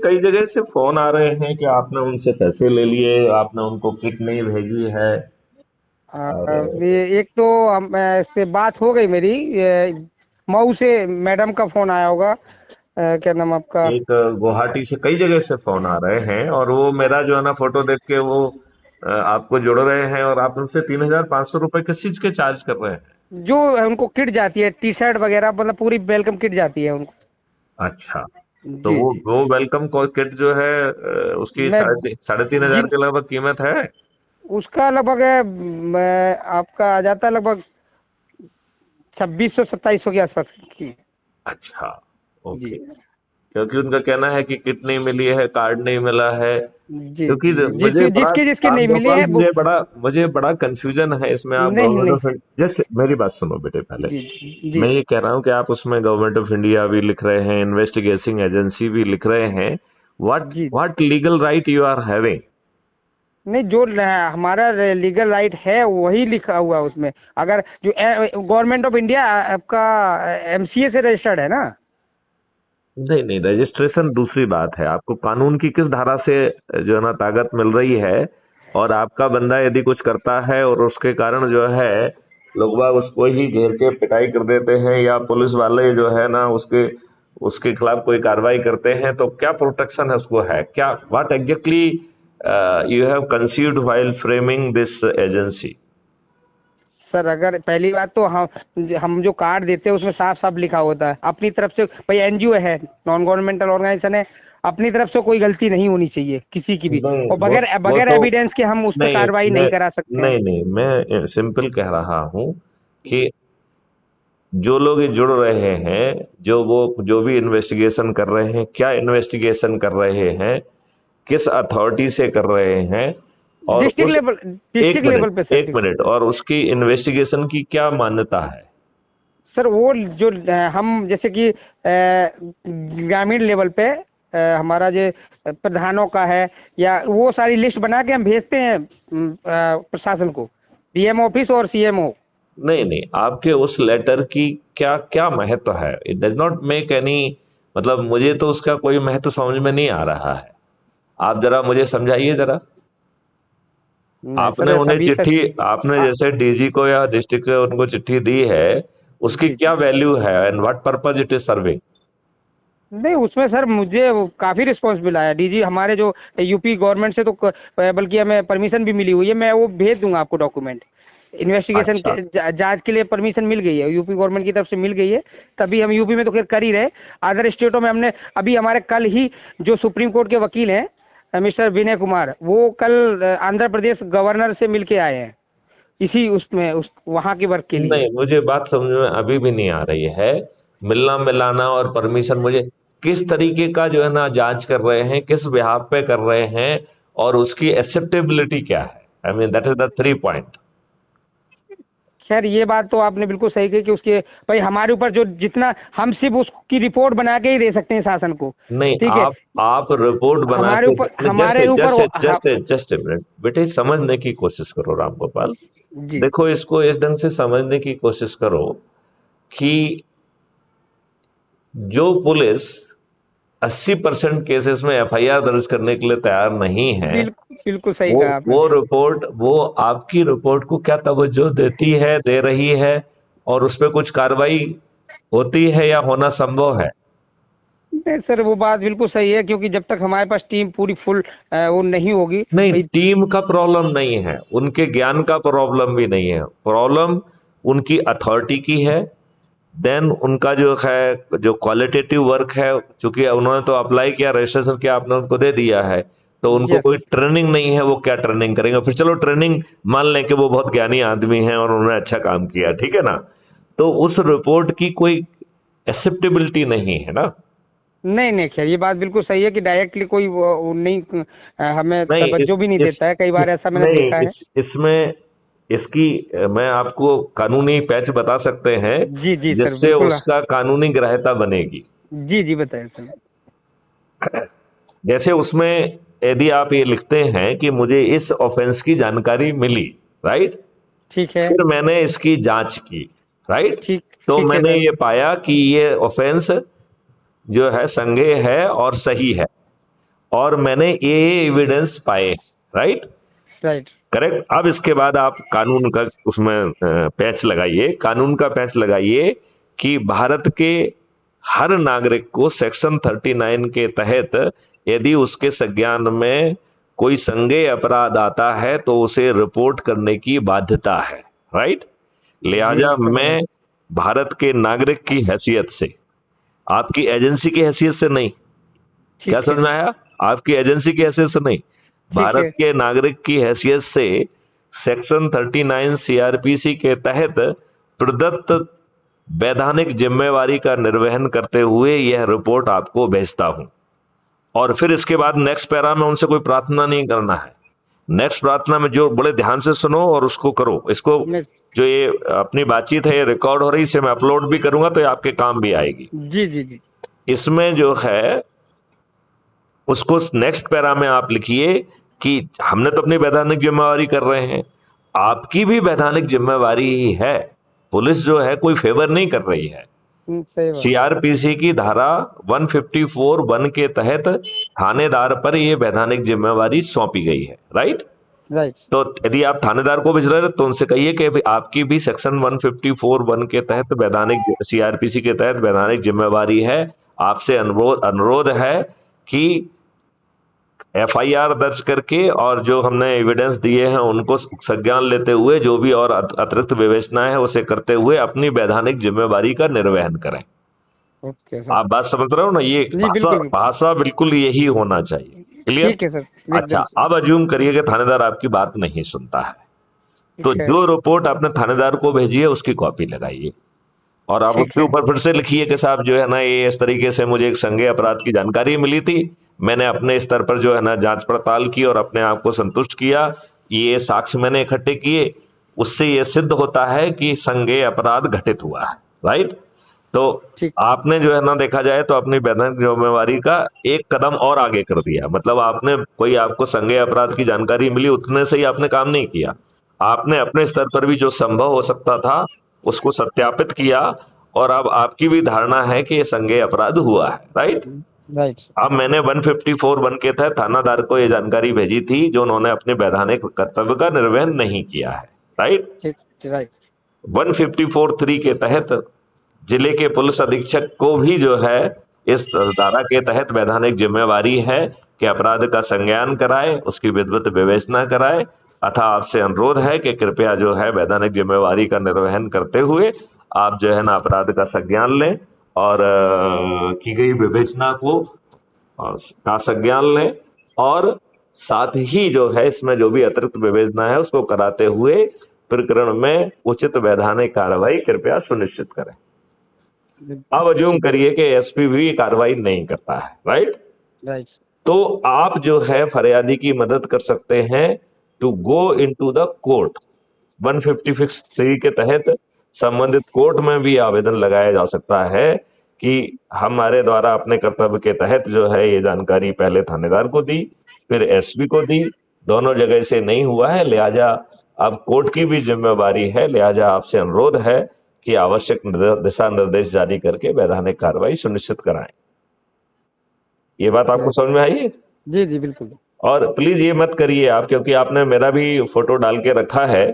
कई जगह से फोन आ रहे हैं कि आपने उनसे पैसे ले लिए, आपने उनको किट नहीं भेजी है। और ये एक तो इससे बात हो गई मेरी, मऊ से मैडम का फोन आया होगा। क्या नाम आपका? एक गुवाहाटी से कई जगह से फोन आ रहे हैं, और वो मेरा जो है ना फोटो देख के वो आपको जोड़ रहे हैं, और आप उनसे 3,500 रुपए किस चीज के चार्ज कर रहे हैं? जो है उनको किट जाती है, टी शर्ट वगैरह, मतलब पूरी वेलकम किट जाती है उनको। अच्छा। तो जी वो जी। वो वेलकम किट जो है उसकी मैं 3,500 जिन के लगभग कीमत है। उसका लगभग है, आपका आ जाता है लगभग 2600 2700 के आसपास की। अच्छा। जी ओके। क्योंकि उनका कहना है कि किट नहीं मिली है, कार्ड नहीं मिला है। जी क्योंकि जी। मुझे बड़ा, जिसके जिसके राम नहीं मिले गोपाल, हैं वो। मुझे बड़ा कंफ्यूजन है इसमें। आप नहीं गवर्नमेंट नहीं। ऑफ जैसे, मेरी बात सुनो बेटे पहले। जी जी मैं ये कह रहा हूँ कि आप उसमें गवर्नमेंट ऑफ इंडिया भी लिख रहे हैं, इन्वेस्टिगेटिंग एजेंसी भी लिख रहे हैं। व्हाट जी। What legal right you are having? नहीं, जो हमारा लीगल राइट है वही लिखा हुआ है उसमें। अगर जो गवर्नमेंट ऑफ इंडिया आपका एमसीए से रजिस्टर्ड है ना। नहीं नहीं, रजिस्ट्रेशन दूसरी बात है। आपको कानून की किस धारा से जो है ना ताकत मिल रही है? और आपका बंदा यदि कुछ करता है और उसके कारण जो है लोग बाग उसको ही घेर के पिटाई कर देते हैं, या पुलिस वाले जो है ना उसके उसके खिलाफ कोई कार्रवाई करते हैं, तो क्या प्रोटेक्शन है उसको, है क्या? What exactly you have conceived while framing this agency? Sir, अगर पहली बात तो हम जो कार्ड देते हैं उसमें साफ साफ लिखा होता है अपनी तरफ से। भाई एनजीओ है, नॉन गवर्नमेंटल ऑर्गेनाइजेशन है, अपनी तरफ से कोई गलती नहीं होनी चाहिए किसी की भी। नहीं, और वो बगैर वो बगैर तो एविडेंस के हम उस पर नहीं कार्रवाई मैं नहीं करा सकते हैं। नहीं नहीं, मैं सिंपल कह रहा हूं कि जो लोग ये जुड़ रहे हैं, जो भी इन्वेस्टिगेशन कर रहे हैं, क्या इन्वेस्टिगेशन कर रहे हैं, किस अथॉरिटी से कर रहे हैं, और डिस्ट्रिक्ट उस लेवल एक डिस्ट्रिक्ट मिनट लेवल पे सर। एक मिनट और उसकी इन्वेस्टिगेशन की क्या मान्यता है? सर वो जो हम जैसे कि ग्रामीण लेवल पे हमारा जो प्रधानों का है, या वो सारी लिस्ट बना के हम भेजते हैं प्रशासन को, डीएम ऑफिस और सीएमओ। नहीं नहीं, आपके उस लेटर की क्या क्या महत्व है? It does not make any, मतलब मुझे तो उसका कोई महत्व समझ में नहीं आ रहा है। आप जरा मुझे समझाइए जरा। नहीं सर, अभी तक आपने आ, जैसे डीजी को या डिस्ट्रिक्ट को उनको चिट्ठी दी है, उसकी जी क्या जी। वैल्यू है and what purpose it is serving? नहीं, उसमें सर मुझे काफ़ी रिस्पॉन्स मिला है डीजी हमारे जो यूपी गवर्नमेंट से, तो बल्कि हमें परमिशन भी मिली हुई है। मैं वो भेज दूंगा आपको डॉक्यूमेंट। इन्वेस्टिगेशन अच्छा। के जांच के लिए परमिशन मिल गई है, यूपी गवर्नमेंट की तरफ से मिल गई है। तभी हम यूपी में तो खैर कर ही रहे, अदर स्टेटों में हमने अभी हमारे कल ही जो सुप्रीम कोर्ट के वकील हैं मिस्टर विनय कुमार, वो कल आंध्र प्रदेश गवर्नर से मिल के आए हैं इसी उसमें उस वहाँ के वर्क के लिए। नहीं, मुझे बात समझ में अभी भी नहीं आ रही है। मिलना मिलाना और परमिशन, मुझे किस तरीके का जो है ना जांच कर रहे हैं, किस बिहाफ पे कर रहे हैं, और उसकी एक्सेप्टेबिलिटी क्या है? I mean that is the 3 point. खैर ये बात तो आपने बिल्कुल सही कही कि उसके भाई हमारे ऊपर जो जितना हम सिर्फ उसकी रिपोर्ट बना के ही दे सकते हैं शासन को। नहीं, ठीक है। आप रिपोर्ट बना हमारे के, ऊपर जस्ट हमारे ऊपर just just just a minute बेटे, समझने की कोशिश करो राम गोपाल। जी देखो, इसको इस ढंग से समझने की कोशिश करो कि जो पुलिस 80% केसेस में एफआईआर दर्ज करने के लिए तैयार नहीं है, बिल्कुल बिल्कुल सही वो कहा आपने। वो आपकी रिपोर्ट को क्या तवज्जो देती है, दे रही है, और उस पर कुछ कार्रवाई होती है या होना संभव है? नहीं सर, वो बात बिल्कुल सही है, क्योंकि जब तक हमारे पास टीम पूरी फुल वो नहीं होगी नहीं, भाई। टीम का प्रॉब्लम नहीं है, उनके ज्ञान का प्रॉब्लम भी नहीं है। प्रॉब्लम उनकी अथॉरिटी की है। देन उनका जो है, जो क्वालिटेटिव वर्क है, चूंकि उन्होंने तो अप्लाई किया, रजिस्ट्रेशन किया, आपने उनको दे दिया है, तो उनको यस। कोई ट्रेनिंग नहीं है। वो क्या ट्रेनिंग करेंगे? फिर चलो ट्रेनिंग मान लें कि वो बहुत ज्ञानी आदमी हैं और उन्होंने अच्छा काम किया, ठीक है ना? तो उस रिपोर्ट की कोई एक्सेप्टेबिलिटी नहीं है ना? नहीं नहीं, खैर ये बात बिल्कुल सही है कि डायरेक्टली कोई वो नहीं हमें नहीं, तवज्जो भी नहीं देता है, कई बार ऐसा मैंने नहीं, देखा है। इसमें इसकी मैं आपको कानूनी पैच बता सकते हैं जी जी सर, जिससे बिल्कुल। उसका कानूनी ग्राह्यता बनेगी। जी जी, बताएं सर। जैसे उसमें यदि आप ये लिखते हैं कि मुझे इस ऑफेंस की जानकारी मिली, राइट, ठीक है। फिर मैंने इसकी जांच की, राइट, ठीक तो ठीक है मैंने सर। ये पाया कि ये ऑफेंस जो है संज्ञेय है और सही है। और मैंने ये एविडेंस पाए, राइट राइट करेक्ट। अब इसके बाद आप कानून का उसमें पैच लगाइए, कानून का पैच लगाइए कि भारत के हर नागरिक को सेक्शन 39 के तहत यदि उसके संज्ञान में कोई संज्ञेय अपराध आता है तो उसे रिपोर्ट करने की बाध्यता है, राइट। लिहाजा मैं भारत के नागरिक की हैसियत से, आपकी एजेंसी की हैसियत से नहीं, क्या समझ में आया, आपकी एजेंसी की हैसियत से नहीं, भारत के नागरिक की हैसियत से सेक्शन 39 सीआरपीसी के तहत प्रदत्त वैधानिक जिम्मेवारी का निर्वहन करते हुए यह रिपोर्ट आपको भेजता हूं। और फिर इसके बाद नेक्स्ट पैरा में उनसे कोई प्रार्थना नहीं करना है। नेक्स्ट प्रार्थना में जो बड़े ध्यान से सुनो और उसको करो, इसको जो ये अपनी बातचीत है ये रिकॉर्ड हो रही, इसे मैं अपलोड भी करूंगा तो ये आपके काम भी आएगी। जी जी जी। इसमें जो है उसको नेक्स्ट पैरा में आप लिखिए कि हमने तो अपनी वैधानिक जिम्मेवारी कर रहे हैं, आपकी भी वैधानिक जिम्मेवारी ही है। पुलिस जो है कोई फेवर नहीं कर रही है। सीआरपीसी की धारा 154(1) के तहत थानेदार पर यह वैधानिक जिम्मेवारी सौंपी गई है, राइट। तो यदि आप थानेदार को भेज रहे हैं तो उनसे कहिए कि आपकी भी सेक्शन 154(1) के तहत वैधानिक, सीआरपीसी के तहत वैधानिक जिम्मेवारी है। आपसे अनुरोध है कि एफआईआर दर्ज करके और जो हमने एविडेंस दिए हैं उनको संज्ञान लेते हुए जो भी और अतिरिक्त विवेचना है उसे करते हुए अपनी वैधानिक जिम्मेवारी का निर्वहन करें। आप बात समझ रहे हो ना, ये भाषा बिल्कुल यही होना चाहिए। क्लियर? ठीक है सर। अच्छा, अब अज्यूम करिए कि थानेदार आपकी बात नहीं सुनता है, तो जो रिपोर्ट आपने थानेदार को भेजी है उसकी कॉपी लगाइए और आप उसके ऊपर फिर से लिखिए कि साहब जो है ना ये इस तरीके से मुझे एक संज्ञेय अपराध की जानकारी मिली थी, मैंने अपने स्तर पर जो है ना जांच पड़ताल की और अपने आप को संतुष्ट किया, ये साक्ष्य मैंने इकट्ठे किए, उससे ये सिद्ध होता है कि संज्ञेय अपराध घटित हुआ है, राइट। तो आपने जो है ना देखा जाए तो अपनी वैधानिक जिम्मेवारी का एक कदम और आगे कर दिया। मतलब आपने कोई आपको संज्ञेय अपराध की जानकारी मिली उतने से ही आपने काम नहीं किया, आपने अपने स्तर पर भी जो संभव हो सकता था उसको सत्यापित किया और अब आपकी भी धारणा है कि ये संज्ञेय अपराध हुआ है, राइट। अब मैंने 154(1) के तहत थानादार को ये जानकारी भेजी थी जो उन्होंने अपने वैधानिक कर्तव्य का निर्वहन नहीं किया है, राइट। 154(3) के तहत जिले के पुलिस अधीक्षक को भी जो है इस धारा के तहत वैधानिक जिम्मेवारी है कि अपराध का संज्ञान कराए, उसकी विधिवत विवेचना कराए। अतः आपसे अनुरोध है कि कृपया जो है वैधानिक जिम्मेवारी का निर्वहन करते हुए आप जो है ना अपराध का संज्ञान लें और की गई विवेचना को का संज्ञान लें और साथ ही जो है इसमें जो भी अतिरिक्त विवेचना है उसको कराते हुए प्रकरण में उचित वैधानिक कार्रवाई कृपया सुनिश्चित करें। अब अज्यूम करिए कि एसपी भी कार्रवाई नहीं करता है, राइट। तो आप जो है फरियादी की मदद कर सकते हैं to go into the court. 156(3) के तहत संबंधित कोर्ट में भी आवेदन लगाया जा सकता है कि हमारे द्वारा अपने कर्तव्य के तहत जो है ये जानकारी पहले थानेदार को दी, फिर एसपी को दी, दोनों जगह से नहीं हुआ है, लिहाजा अब कोर्ट की भी जिम्मेवारी है, लिहाजा आपसे अनुरोध है कि आवश्यक दिशा निर्देश जारी करके वैधानिक कार्रवाई सुनिश्चित कराएं। ये बात आपको समझ में आई? जी जी बिल्कुल। और प्लीज ये मत करिए आप, क्योंकि आपने मेरा भी फोटो डाल के रखा है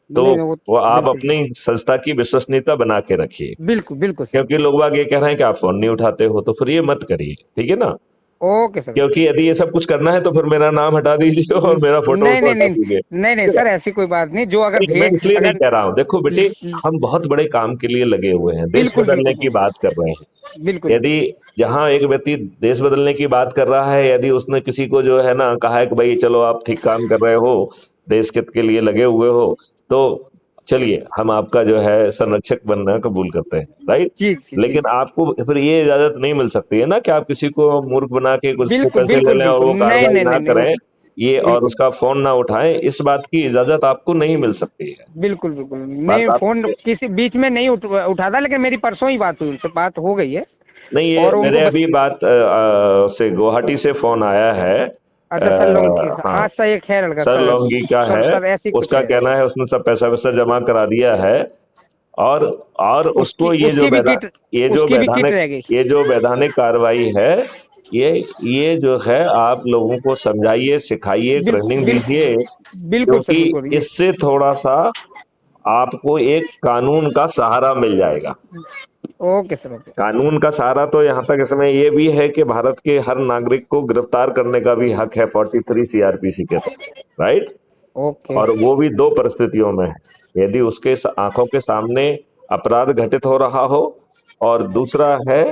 तो वो आप अपनी संस्था की विश्वसनीयता बना के रखिए। बिल्कुल बिल्कुल। क्योंकि लोग बाग ये कह रहे हैं कि आप फोन नहीं उठाते हो, तो फिर ये मत करिए, ठीक है ना। Okay sir. क्योंकि यदि ये सब कुछ करना है तो फिर मेरा नाम हटा दीजिए और मेरा फोटो हटा दीजिए। नहीं सर ऐसी कोई बात नहीं, जो अगर मैं इसलिए नहीं कह रहा हूँ, देखो बेटे हम बहुत बड़े काम के लिए लगे हुए हैं, देश बदलने की बात कर रहे हैं। बिल्कुल। यदि जहाँ एक व्यक्ति देश बदलने की बात कर रहा है, यदि उसने किसी को जो है ना कहा है कि भाई चलो आप ठीक काम कर रहे हो, देश हित के लिए लगे हुए हो, तो चलिए हम आपका जो है संरक्षक बनना कबूल करते हैं, राइट। लेकिन आपको फिर ये इजाजत नहीं मिल सकती है ना कि आप किसी को मूर्ख बना के कुछ पैसे ले लें और वो कार्रवाई ना करें ये और उसका फोन ना उठाएं, इस बात की इजाजत आपको नहीं मिल सकती है। बिल्कुल बिल्कुल, मैं फोन किसी बीच में नहीं उठाता, लेकिन मेरी परसों ही बात हुई, उनसे बात हो गई है। नहीं ये मेरे अभी बात से गुवाहाटी से फोन आया है। सर लोंगी का है, उसका कहना है उसने सब पैसा वैसा जमा करा दिया है और उसको ये जो वैधानिक कार्रवाई है ये जो है आप लोगों को समझाइए, सिखाइए, ट्रेनिंग दीजिए, बिल्कुल सर, क्योंकि बिल्कुल इससे थोड़ा सा आपको एक कानून का सहारा मिल जाएगा। ओके सर, ओके कानून का सहारा तो यहाँ तक इसमें ये भी है कि भारत के हर नागरिक को गिरफ्तार करने का भी हक है 43 सीआरपीसी के तहत, राइट। ओके और वो भी दो परिस्थितियों में है, यदि उसके आंखों के सामने अपराध घटित हो रहा हो, और दूसरा है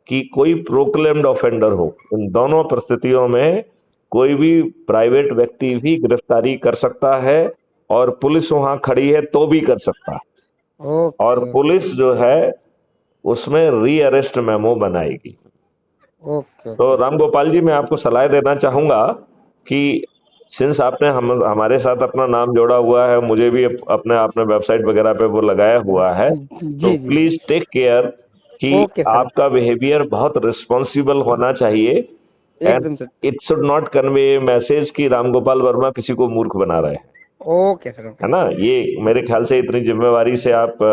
कि कोई प्रोक्लेम्ड ऑफेंडर हो। इन दोनों परिस्थितियों में कोई भी प्राइवेट व्यक्ति भी गिरफ्तारी कर सकता है, और पुलिस वहां खड़ी है तो भी कर सकता है। और ओके पुलिस जो है उसमें री अरेस्ट मेमो बनाएगी। ओके तो राम गोपाल जी, मैं आपको सलाह देना चाहूंगा कि सिंस आपने हमारे साथ अपना नाम जोड़ा हुआ है, मुझे भी अपने वेबसाइट वगैरह पे वो लगाया हुआ है, तो जी जी प्लीज टेक केयर कि ओके सर, आपका बिहेवियर बहुत रिस्पॉन्सिबल होना चाहिए। एंड एकदम sir, it should not convey message कि राम गोपाल वर्मा किसी को मूर्ख बना रहे हैं, ओके सर, ओके है ना। ये मेरे ख्याल से इतनी जिम्मेवारी से आप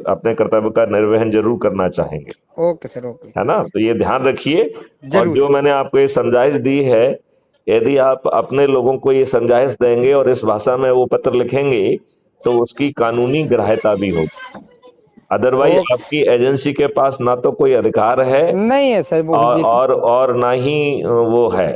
अपने कर्तव्य का निर्वहन जरूर करना चाहेंगे, ओके सर, ओके है ना। तो ये ध्यान रखिए। और जरूर जो मैंने आपको ये समझाइश दी है, यदि आप अपने लोगों को ये समझाइश देंगे और इस भाषा में वो पत्र लिखेंगे तो उसकी कानूनी ग्राह्यता भी होगी। अदरवाइज ओके आपकी एजेंसी के पास ना तो कोई अधिकार है नहीं है सर, वो जी और ना ही वो है।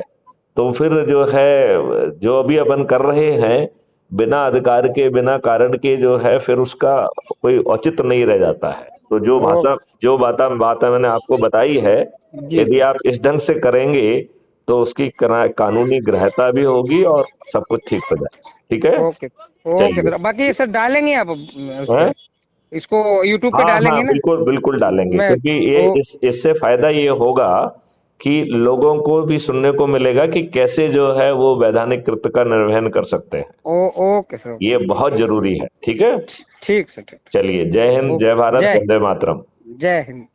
तो फिर जो है, जो अभी अपन कर रहे हैं बिना अधिकार के, बिना कारण के, जो है फिर उसका कोई औचित्य नहीं रह जाता है। तो जो बातें मैंने आपको बताई है, जी यदि आप इस ढंग से करेंगे तो उसकी कानूनी ग्राह्यता भी होगी और सब कुछ ठीक हो जाएगा। ठीक है, ओके ओके चलिए। सर। बाकी ये सर डालेंगे आप उस हैं? पे, इसको यूट्यूब पे हाँ हाँ, डालेंगे ना? बिल्कुल बिल्कुल डालेंगे, मैं क्योंकि ये ओ इससे फायदा ये होगा कि लोगों को भी सुनने को मिलेगा कि कैसे जो है वो वैधानिक कृत्य का निर्वहन कर सकते हैं। ओके सर, ओके ये बहुत जरूरी है। ठीक है, ठीक सर, ठीक। चलिए, जय हिंद, ओके, जय भारत, जय वंदे मातरम। जय हिंद।